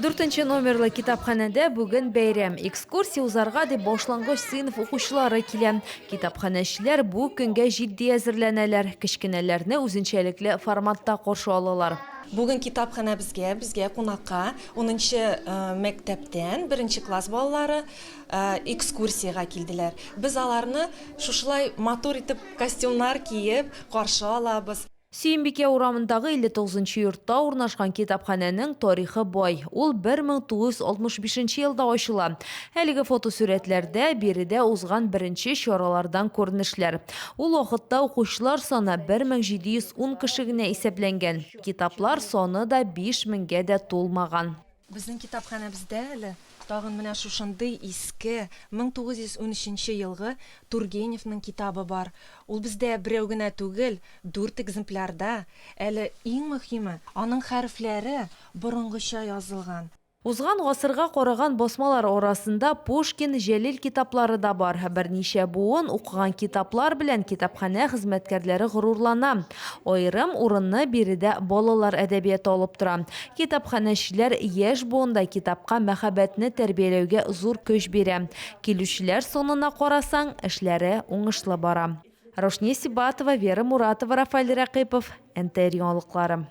4 номерлы китапханада бүгін бәйрәм. Экскурсия узарга дип башлангыч сыйныф укучылары килә. Китапханәчеләр бу көнгә җитди әзерләнәләр. Кечкенәләрне үзенчәлекле форматта каршы алалар. Бүген китапхана безгә кунакка 10нчы мәктәптән 1нче класс балалары экскурсияга килделәр. Без аларны шушылай матур итеп костюмнар киеп каршы алабыз. Сөембике урамындагы 59-нчы йортта урнашкан китапханәнең тарихы бай. Ул 1965 елда ачыла. Әлеге фотосурәтләрдә биредә узган беренче чаралардан күренешләр. Ул вакытта укучылар саны 1710 кеше генә исәпләнгән. Китаплар саны да 5000гә дә тулмаган. Безнең китапханәбездә әле тагын менә шушындый иске 1913 елгы Тургеневның китабы бар. Ул бездә берәү генә түгел, 4 экземплярда. Әле иң мөһиме, аның хәрефләре борынгыча язылган. Узган гасырга караган басмалар арасында Пушкин, Җәлил китаплары да бар. Берничә буын укыган китаплар белән китапханә хезмәткәрләре горурлана. Аерым урынны биредә балалар әдәбияты алып тора. Китапханәчеләр яшь буында китапка мәхәббәтне тәрбияләүгә зур көч бирә. Килүчеләр сонына карасаң, эшләре уңышлы бара. Рошния Сибатова, Вера Муратова, Рафаэль Ракыйпов, НТР яңалыклары.